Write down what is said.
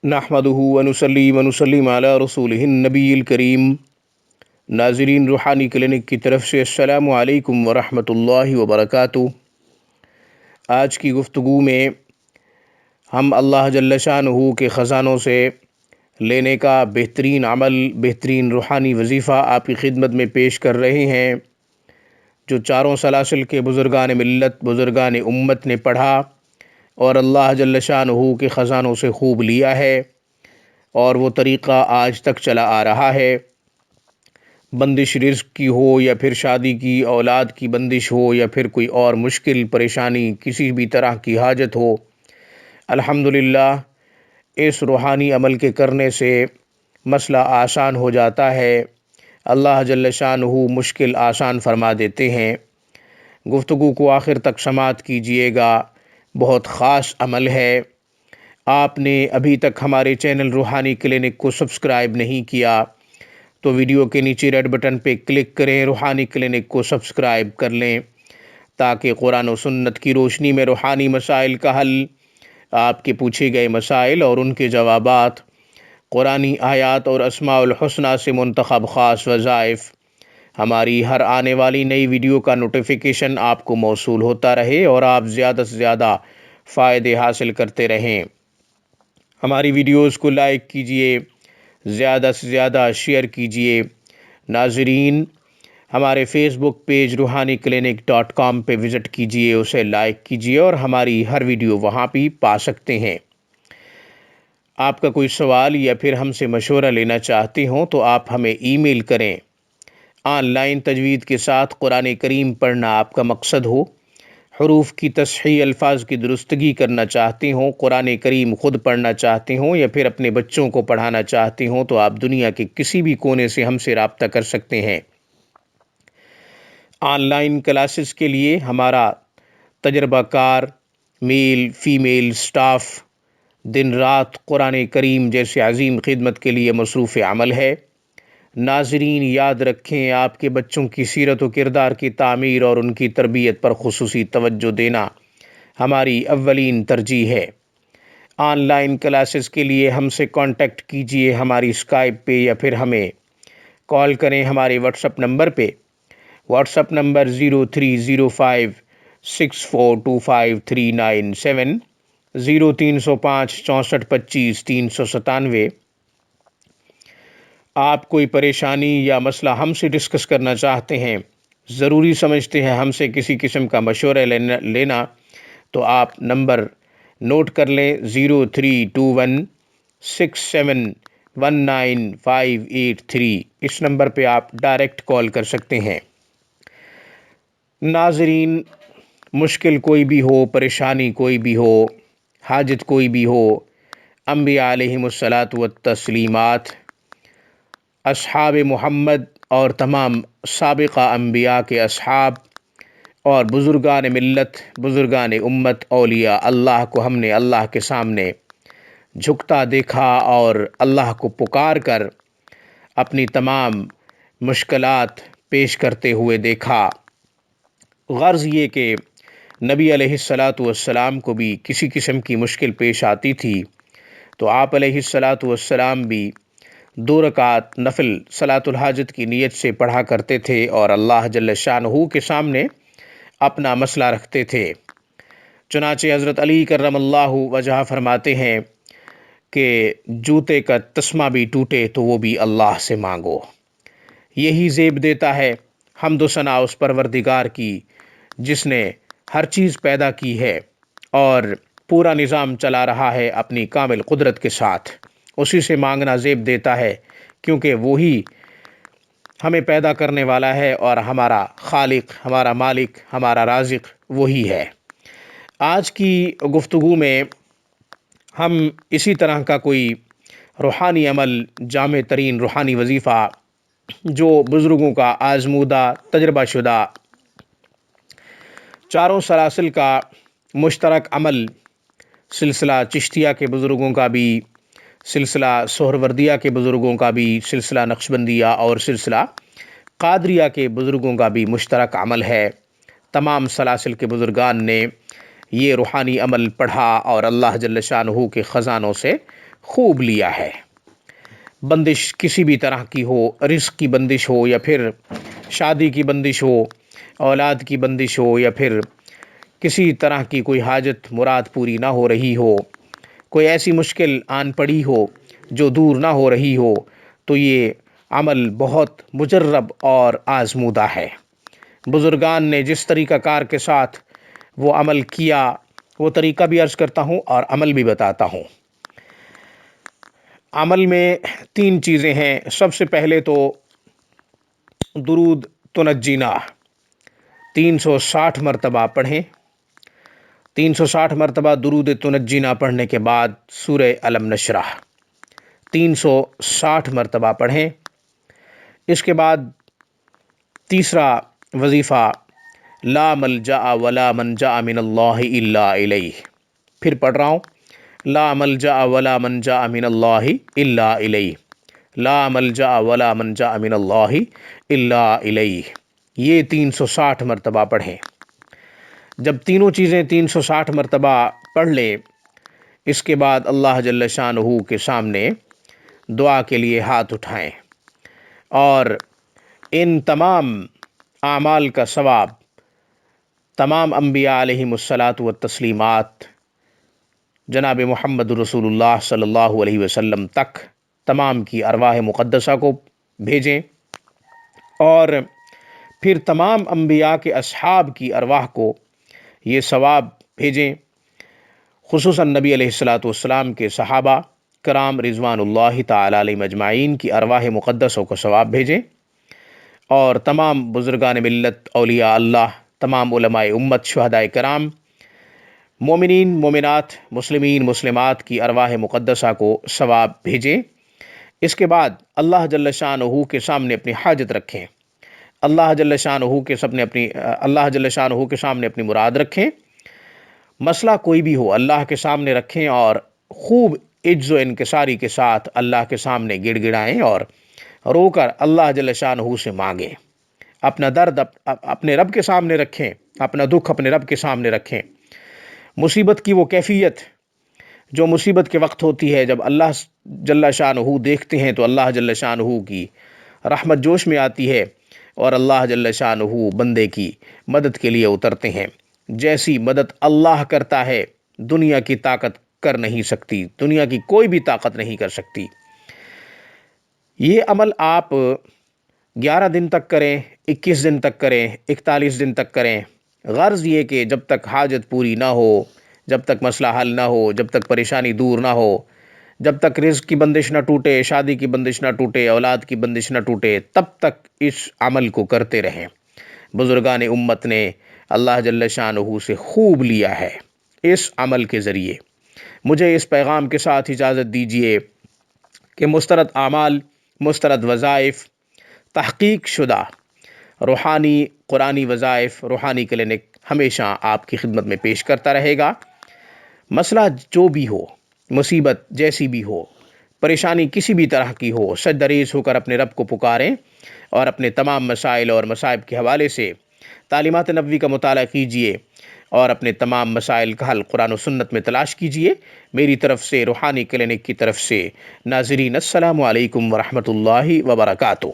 نحمدہ ونصلی ونسلم علی رسولہ النبی الکریم۔ ناظرین، روحانی کلینک کی طرف سے السلام علیکم ورحمۃ اللہ وبرکاتہ۔ آج کی گفتگو میں ہم اللہ جل شانہ کے خزانوں سے لینے کا بہترین عمل، بہترین روحانی وظیفہ آپ کی خدمت میں پیش کر رہے ہیں، جو چاروں سلاسل کے بزرگان ملت، بزرگان امت نے پڑھا اور اللہ جل شانہ کے خزانوں سے خوب لیا ہے، اور وہ طریقہ آج تک چلا آ رہا ہے۔ بندش رزق کی ہو یا پھر شادی کی، اولاد کی بندش ہو یا پھر کوئی اور مشکل پریشانی، کسی بھی طرح کی حاجت ہو، الحمدللہ اس روحانی عمل کے کرنے سے مسئلہ آسان ہو جاتا ہے۔ اللہ جل شانہ مشکل آسان فرما دیتے ہیں۔ گفتگو کو آخر تک سماعت کیجیے گا، بہت خاص عمل ہے۔ آپ نے ابھی تک ہمارے چینل روحانی کلینک کو سبسکرائب نہیں کیا تو ویڈیو کے نیچے ریڈ بٹن پہ کلک کریں، روحانی کلینک کو سبسکرائب کر لیں، تاکہ قرآن و سنت کی روشنی میں روحانی مسائل کا حل، آپ کے پوچھے گئے مسائل اور ان کے جوابات، قرآنی آیات اور اسماء الحسنہ سے منتخب خاص وظائف، ہماری ہر آنے والی نئی ویڈیو کا نوٹیفیکیشن آپ کو موصول ہوتا رہے اور آپ زیادہ سے زیادہ فائدے حاصل کرتے رہیں۔ ہماری ویڈیوز کو لائک کیجئے، زیادہ سے زیادہ شیئر کیجئے۔ ناظرین، ہمارے فیس بک پیج روحانی clinic.com پہ وزٹ کیجئے، اسے لائک کیجئے اور ہماری ہر ویڈیو وہاں بھی پا سکتے ہیں۔ آپ کا کوئی سوال یا پھر ہم سے مشورہ لینا چاہتے ہوں تو آپ ہمیں ای میل کریں۔ آن لائن تجوید کے ساتھ قرآن کریم پڑھنا آپ کا مقصد ہو، حروف کی تصحیح، الفاظ کی درستگی کرنا چاہتے ہوں، قرآن کریم خود پڑھنا چاہتے ہوں یا پھر اپنے بچوں کو پڑھانا چاہتے ہوں، تو آپ دنیا کے کسی بھی کونے سے ہم سے رابطہ کر سکتے ہیں۔ آن لائن کلاسز کے لیے ہمارا تجربہ کار میل فیمیل سٹاف دن رات قرآن کریم جیسے عظیم خدمت کے لیے مصروف عمل ہے۔ ناظرین، یاد رکھیں، آپ کے بچوں کی سیرت و کردار کی تعمیر اور ان کی تربیت پر خصوصی توجہ دینا ہماری اولین ترجیح ہے۔ آن لائن کلاسز کے لیے ہم سے کانٹیکٹ کیجئے ہماری اسکائپ پہ یا پھر ہمیں کال کریں ہمارے واٹس اپ نمبر پہ۔ What's up number 0305642539 0305 6425 397۔ آپ کوئی پریشانی یا مسئلہ ہم سے ڈسکس کرنا چاہتے ہیں، ضروری سمجھتے ہیں ہم سے کسی قسم کا مشورہ لینا، تو آپ نمبر نوٹ کر لیں 032167198583۔ اس نمبر پہ آپ ڈائریکٹ کال کر سکتے ہیں۔ ناظرین، مشکل کوئی بھی ہو، پریشانی کوئی بھی ہو، حاجت کوئی بھی ہو، انبیاء علیہم الصلاۃ والتسلیمات، اصحاب محمد اور تمام سابقہ انبیاء کے اصحاب اور بزرگان ملت، بزرگان امت، اولیاء اللہ کو ہم نے اللہ کے سامنے جھکتا دیکھا اور اللہ کو پکار کر اپنی تمام مشکلات پیش کرتے ہوئے دیکھا۔ غرض یہ کہ نبی علیہ الصلاۃ والسلام کو بھی کسی قسم کی مشکل پیش آتی تھی تو آپ علیہ الصلاۃ والسلام بھی 2 رکعت نفل صلاۃ الحاجت کی نیت سے پڑھا کرتے تھے اور اللہ جل شانہ کے سامنے اپنا مسئلہ رکھتے تھے۔ چنانچہ حضرت علی کرم اللہ وجہہ فرماتے ہیں کہ جوتے کا تسمہ بھی ٹوٹے تو وہ بھی اللہ سے مانگو۔ یہی زیب دیتا ہے حمد و ثنا اس پروردگار کی جس نے ہر چیز پیدا کی ہے اور پورا نظام چلا رہا ہے اپنی کامل قدرت کے ساتھ۔ اسی سے مانگنا زیب دیتا ہے، کیونکہ وہی ہمیں پیدا کرنے والا ہے اور ہمارا خالق، ہمارا مالک، ہمارا رازق وہی ہے۔ آج کی گفتگو میں ہم اسی طرح کا کوئی روحانی عمل، جامع ترین روحانی وظیفہ جو بزرگوں کا آزمودہ، تجربہ شدہ، چاروں سلاسل کا مشترک عمل، سلسلہ چشتیہ کے بزرگوں کا بھی، سلسلہ سہروردیہ کے بزرگوں کا بھی، سلسلہ نقشبندیہ اور سلسلہ قادریہ کے بزرگوں کا بھی مشترک عمل ہے۔ تمام سلاسل کے بزرگان نے یہ روحانی عمل پڑھا اور اللہ جل شانہ کے خزانوں سے خوب لیا ہے۔ بندش کسی بھی طرح کی ہو، رزق کی بندش ہو یا پھر شادی کی بندش ہو، اولاد کی بندش ہو یا پھر کسی طرح کی کوئی حاجت مراد پوری نہ ہو رہی ہو، کوئی ایسی مشکل آن پڑی ہو جو دور نہ ہو رہی ہو، تو یہ عمل بہت مجرب اور آزمودہ ہے۔ بزرگان نے جس طریقہ کار کے ساتھ وہ عمل کیا، وہ طریقہ بھی عرض کرتا ہوں اور عمل بھی بتاتا ہوں۔ عمل میں 3 چیزیں ہیں۔ سب سے پہلے تو درود تنجینا 360 مرتبہ پڑھیں۔ 360 مرتبہ درود تنجینا پڑھنے کے بعد سورہ الم نشرح 360 مرتبہ پڑھیں۔ اس کے بعد تیسرا وظیفہ لا ملجأ ولا منجأ من اللہ الا الیہ، پھر پڑھ رہا ہوں، لا ملجأ ولا منجأ من اللہ الا الیہ، لا ملجأ ولا منجأ من اللہ الا الیہ، یہ 360 مرتبہ پڑھیں۔ جب تینوں چیزیں 360 مرتبہ پڑھ لیں، اس کے بعد اللہ جل شانہ کے سامنے دعا کے لیے ہاتھ اٹھائیں، اور ان تمام اعمال کا ثواب تمام انبیاء علیہم الصلاۃ والتسلیمات جناب محمد رسول اللہ صلی اللہ علیہ وسلم تک تمام کی ارواح مقدسہ کو بھیجیں، اور پھر تمام انبیاء کے اصحاب کی ارواح کو یہ ثواب بھیجیں، خصوصاً نبی علیہ الصلاۃ والسلام کے صحابہ کرام رضوان اللہ تعالی علیہم اجمعین کی ارواح مقدسوں کو ثواب بھیجیں، اور تمام بزرگان ملت، اولیاء اللہ، تمام علماء امت، شہداء کرام، مومنین مومنات، مسلمین مسلمات کی ارواح مقدسہ کو ثواب بھیجیں۔ اس کے بعد اللہ جل شانہ کے سامنے اپنی حاجت رکھیں، اللہ جل شانہ کے سامنے اپنی مراد رکھیں، مسئلہ کوئی بھی ہو اللہ کے سامنے رکھیں، اور خوب عجز و انکساری کے ساتھ اللہ کے سامنے گڑ گڑائیں اور رو کر اللہ جل شانہ سے مانگیں، اپنا درد اپنے رب کے سامنے رکھیں، اپنا دکھ اپنے رب کے سامنے رکھیں۔ مصیبت کی وہ کیفیت جو مصیبت کے وقت ہوتی ہے، جب اللہ جل شانہ دیکھتے ہیں تو اللہ جل شانہ کی رحمت جوش میں آتی ہے، اور اللہ جل شانہ بندے کی مدد کے لیے اترتے ہیں۔ جیسی مدد اللہ کرتا ہے دنیا کی طاقت کر نہیں سکتی، دنیا کی کوئی بھی طاقت نہیں کر سکتی۔ یہ عمل آپ 11 دن تک کریں، 21 دن تک کریں، 41 دن تک کریں، غرض یہ کہ جب تک حاجت پوری نہ ہو، جب تک مسئلہ حل نہ ہو، جب تک پریشانی دور نہ ہو، جب تک رزق کی بندش نہ ٹوٹے، شادی کی بندش نہ ٹوٹے، اولاد کی بندش نہ ٹوٹے، تب تک اس عمل کو کرتے رہیں۔ بزرگان امت نے اللہ جل شانہ سے خوب لیا ہے اس عمل کے ذریعے۔ مجھے اس پیغام کے ساتھ اجازت دیجیے کہ مسترد اعمال، مسترد وظائف، تحقیق شدہ روحانی قرآنی وظائف، روحانی کلینک ہمیشہ آپ کی خدمت میں پیش کرتا رہے گا۔ مسئلہ جو بھی ہو، مصیبت جیسی بھی ہو، پریشانی کسی بھی طرح کی ہو، سجدہ ریز ہو کر اپنے رب کو پکاریں، اور اپنے تمام مسائل اور مصائب کے حوالے سے تعلیمات نبوی کا مطالعہ کیجیے، اور اپنے تمام مسائل کا حل قرآن و سنت میں تلاش کیجیے۔ میری طرف سے، روحانی کلینک کی طرف سے، ناظرین السلام علیکم ورحمۃ اللہ وبرکاتہ۔